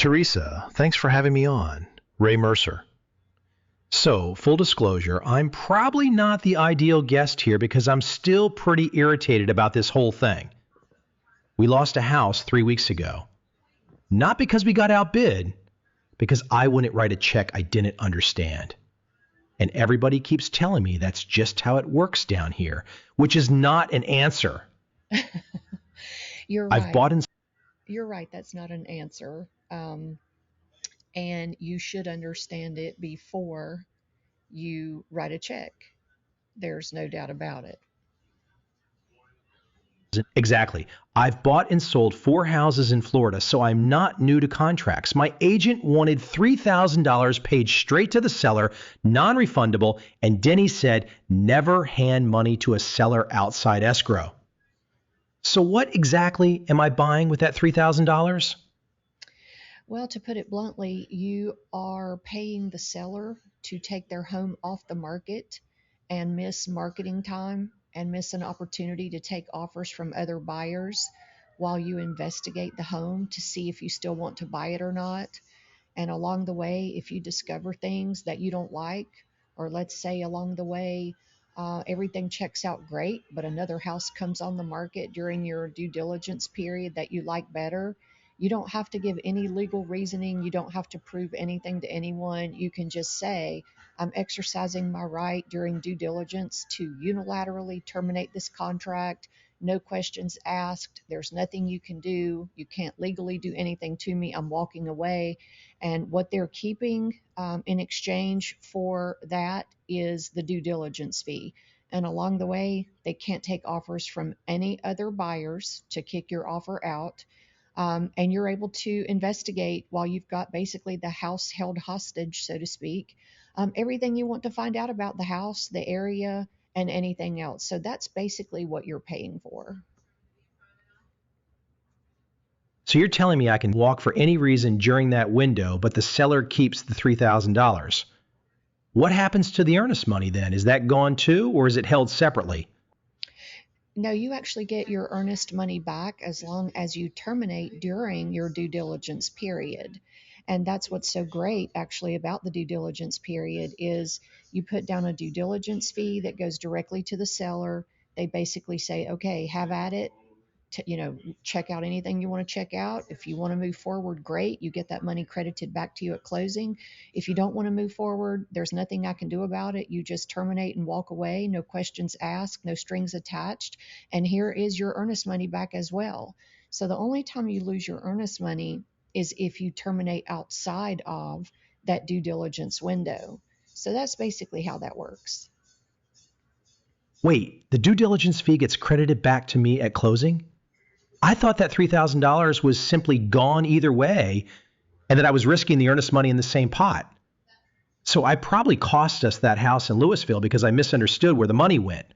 Teresa, thanks for having me on. Ray Mercer. So, full disclosure, I'm probably not the ideal guest here because I'm still pretty irritated about this whole thing. We lost a house 3 weeks ago. Not because we got outbid, because I wouldn't write a check I didn't understand. And everybody keeps telling me that's just how it works down here, which is not an answer. You're I've right. bought in. You're right. That's not an answer. And you should understand it before you write a check. There's no doubt about it. Exactly. I've bought and sold 4 houses in Florida, so I'm not new to contracts. My agent wanted $3,000 paid straight to the seller, non-refundable, and Denny said never hand money to a seller outside escrow. So what exactly am I buying with that $3,000? Well, to put it bluntly, you are paying the seller to take their home off the market and miss marketing time and miss an opportunity to take offers from other buyers while you investigate the home to see if you still want to buy it or not. And along the way, if you discover things that you don't like, or let's say along the way, everything checks out great, but another house comes on the market during your due diligence period that you like better, you don't have to give any legal reasoning. You don't have to prove anything to anyone. You can just say, I'm exercising my right during due diligence to unilaterally terminate this contract. No questions asked. There's nothing you can do. You can't legally do anything to me. I'm walking away. And what they're keeping in exchange for that is the due diligence fee. And along the way, they can't take offers from any other buyers to kick your offer out. And you're able to investigate while you've got basically the house held hostage, so to speak, everything you want to find out about the house, the area, and anything else. So that's basically what you're paying for. So you're telling me I can walk for any reason during that window, but the seller keeps the $3,000. What happens to the earnest money then? Is that gone too, or is it held separately? No, you actually get your earnest money back as long as you terminate during your due diligence period. And that's what's so great actually about the due diligence period is you put down a due diligence fee that goes directly to the seller. They basically say, okay, have at it, check out anything you want to check out. If you want to move forward, great. You get that money credited back to you at closing. If you don't want to move forward, there's nothing I can do about it. You just terminate and walk away. No questions asked, no strings attached. And here is your earnest money back as well. So the only time you lose your earnest money is if you terminate outside of that due diligence window. So that's basically how that works. Wait, the due diligence fee gets credited back to me at closing? I thought that $3,000 was simply gone either way and that I was risking the earnest money in the same pot. So I probably cost us that house in Louisville because I misunderstood where the money went.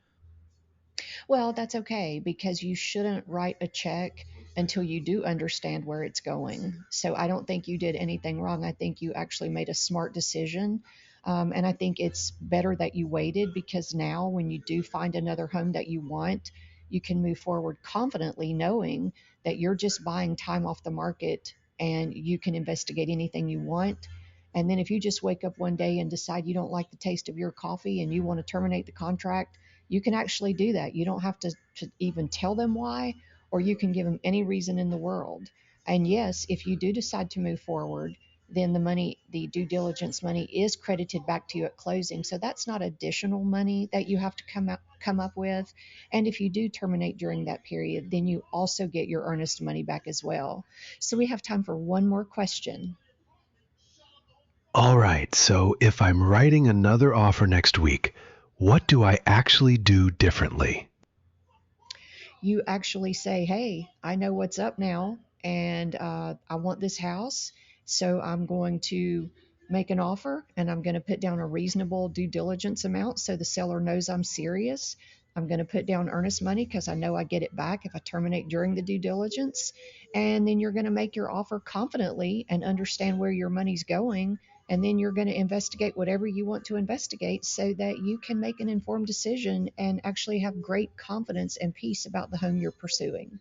Well, that's okay because you shouldn't write a check until you do understand where it's going. So I don't think you did anything wrong. I think you actually made a smart decision. And I think it's better that you waited because now, when you do find another home that you want, you can move forward confidently knowing that you're just buying time off the market and you can investigate anything you want. And then if you just wake up one day and decide you don't like the taste of your coffee and you want to terminate the contract, you can actually do that. You don't have to even tell them why, or you can give them any reason in the world. And yes, if you do decide to move forward, then the money, the due diligence money, is credited back to you at closing. So that's not additional money that you have to come up with. And if you do terminate during that period, then you also get your earnest money back as well. So we have time for one more question. All right, so if I'm writing another offer next week, what do I actually do differently? You actually say, hey, I know what's up now, and I want this house. So I'm going to make an offer and I'm going to put down a reasonable due diligence amount so the seller knows I'm serious. I'm going to put down earnest money because I know I get it back if I terminate during the due diligence. And then you're going to make your offer confidently and understand where your money's going. And then you're going to investigate whatever you want to investigate so that you can make an informed decision and actually have great confidence and peace about the home you're pursuing.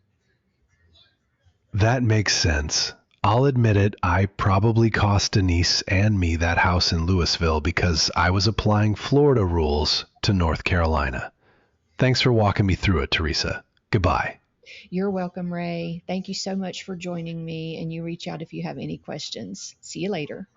That makes sense. I'll admit it, I probably cost Denise and me that house in Louisville because I was applying Florida rules to North Carolina. Thanks for walking me through it, Teresa. Goodbye. You're welcome, Ray. Thank you so much for joining me, and you reach out if you have any questions. See you later.